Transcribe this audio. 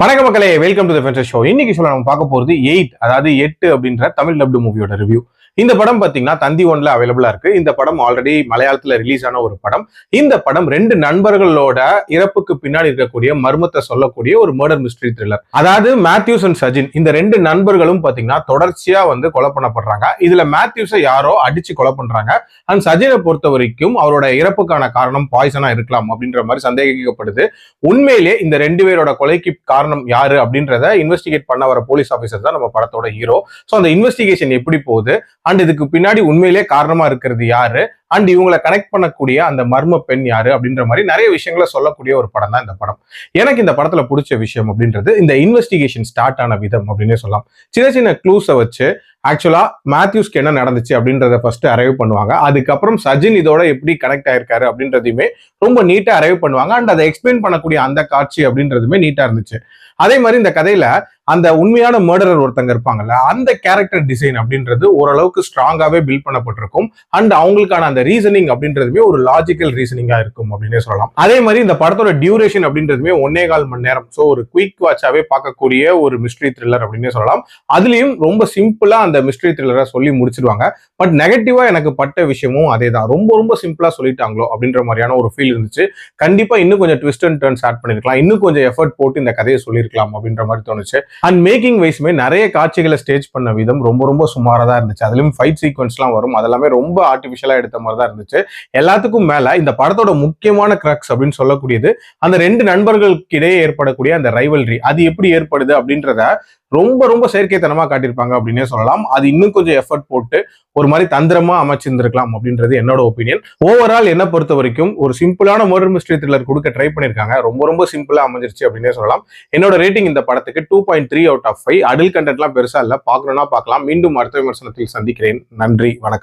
வணக்க மக்களே, welcome to the ஃபென்சர் show. இன்னைக்கு சொல்ல நம்ம பார்க்க போறது 8, அதாவது 8 அப்படின்ற தமிழ் டப்டு மூவியோட ரிவ்யூ. இந்த படம் பாத்தீங்கன்னா தந்தி ஒன்ல அவைலபிளா இருக்கு. இந்த படம் ஆல்ரெடி மலையாளத்துல ரிலீஸ் ஆன ஒரு படம். இந்த படம் ரெண்டு நண்பர்களோட இறப்புக்கு பின்னாடி இருக்கக்கூடிய மர்மத்தை சொல்லக்கூடிய ஒரு மர்டர் மிஸ்ட்ரி த்ரில்லர். அதாவது மேத்யூஸ் அண்ட் சஜின், இந்த ரெண்டு நண்பர்களும் பாத்தீங்கன்னா தொடர்ச்சியா கொலை பண்ணப்படுறாங்க. இதுல மேத்யூஸை யாரோ அடிச்சு கொலை பண்றாங்க. அண்ட் சஜினை பொறுத்த வரைக்கும் அவரோட இறப்புக்கான காரணம் பாய்சனா இருக்கலாம் அப்படின்ற மாதிரி சந்தேகிக்கப்படுது. உண்மையிலே இந்த ரெண்டு பேரோட கொலைக்கு காரணம் யாரு அப்படின்றத இன்வெஸ்டிகேட் பண்ண வர போலீஸ் ஆபீசர் தான் நம்ம படத்தோட ஹீரோ. சோ அந்த இன்வெஸ்டிகேஷன் எப்படி போகுது, அண்ட் இதுக்கு பின்னாடி உண்மையிலே காரணமா இருக்கிறது யாரு, அண்ட் இவங்களை கனெக்ட் பண்ணக்கூடிய அந்த மர்ம பெண் யாரு அப்படின்ற மாதிரி நிறைய விஷயங்களை சொல்லக்கூடிய ஒரு படம் தான் இந்த படம். எனக்கு இந்த படத்துல பிடிச்ச விஷயம் அப்படின்றது இந்த இன்வெஸ்டிகேஷன் ஸ்டார்ட் ஆன விதம் அப்படின்னே சொல்லலாம். சின்ன சின்ன க்ளூஸை வச்சு ஆக்சுவலா மேத்யூஸ்க்கு என்ன நடந்துச்சு அப்படின்றத ஃபர்ஸ்ட் அரைவ் பண்ணுவாங்க. அதுக்கப்புறம் சஜின் இதோட எப்படி கனெக்ட் ஆயிருக்காரு அப்படின்றதையுமே ரொம்ப நீட்டா அரைவ் பண்ணுவாங்க. அண்ட் அதை எக்ஸ்பிளைன் பண்ணக்கூடிய அந்த காட்சி அப்படின்றதுமே நீட்டா இருந்துச்சு. அதே மாதிரி இந்த கதையில அந்த உண்மையான மர்டரர் ஒருத்தங்க இருப்பாங்கல்ல, அந்த கேரக்டர் டிசைன் அப்படின்றது ஓரளவுக்கு ஸ்ட்ராங்காவே பில்ட் பண்ணப்பட்டிருக்கும். அண்ட் அவங்களுக்கான அந்த ரீசனிங் அப்படின்றதுமே ஒரு லாஜிக்கல் ரீசனிங்கா இருக்கும் அப்படின்னே சொல்லலாம். அதே மாதிரி இந்த படத்தோட டியூரேஷன் அப்படின்றதுமே 1.25 மணி நேரம். ஸோ ஒரு குயிக் வாட்சாவே பார்க்கக்கூடிய ஒரு மிஸ்ட்ரி த்ரில்லர் அப்படின்னே சொல்லலாம். அதுலயும் ரொம்ப சிம்பிளா அந்த மிஸ்ட்ரி த்ரில்லரை சொல்லி முடிச்சிருவாங்க. பட் நெகட்டிவா எனக்கு பட்ட விஷயமும் அதே தான். ரொம்ப ரொம்ப சிம்பிளா சொல்லிட்டாங்களோ அப்படின்ற மாதிரியான ஒரு ஃபீல் இருந்துச்சு. கண்டிப்பா இன்னும் கொஞ்சம் ட்விஸ்ட் அண்ட் டர்ன்ஸ் ஆட் பண்ணிருக்கலாம், இன்னும் கொஞ்சம் எஃபர்ட் போட்டு இந்த கதையை சொல்லியிருக்கலாம் அப்படின்ற மாதிரி தோணுச்சு. அண்ட் மேக்கிங் வைஸ்மே நிறைய காட்சிகளை ஸ்டேஜ் பண்ண விதம் ரொம்ப ரொம்ப சுமாரா தான் இருந்துச்சு. அதுலயும் ஃபைட் சீக்வன்ஸ்லாம் வரும், அதெல்லாமே ரொம்ப ஆர்டிபிஷியலா எடுத்த மாதிரி தான் இருந்துச்சு. எல்லாத்துக்கும் மேல இந்த படத்தோட முக்கியமான கிரக்ஸ் அப்படின்னு சொல்லக்கூடியது அந்த ரெண்டு நண்பர்களுக்கு இடையே ஏற்படக்கூடிய அந்த ரைவல்ரி, அது எப்படி ஏற்படுது அப்படின்றத ரொம்ப ரொம்ப செயற்கைத்தனமா காட்டியிருப்பாங்க அப்படின்னே சொல்லலாம். அது இன்னும் கொஞ்சம் எஃபர்ட் போட்டு ஒரு மாதிரி தந்திரமா அமைச்சிருந்திருக்கலாம் அப்படின்றது என்னோட ஒப்பீனியன். ஓவரால் என்ன பொறுத்த வரைக்கும் ஒரு சிம்பிளான மர்டர் மிஸ்ட்ரி த்ரில்லர் கொடுக்க ட்ரை பண்ணிருக்காங்க. ரொம்ப ரொம்ப சிம்பிளா அமைஞ்சிருச்சு அப்படின்னே சொல்லலாம். என்னோட ரேட்டிங் இந்த படத்துக்கு 2.3 out of 5. அடல்ட் கண்டென்ட்லாம் பெருசா இல்ல, பார்க்கணும்னா பார்க்கலாம். மீண்டும் அடுத்த விமர்சனத்தில் சந்திக்கிறேன். நன்றி, வணக்கம்.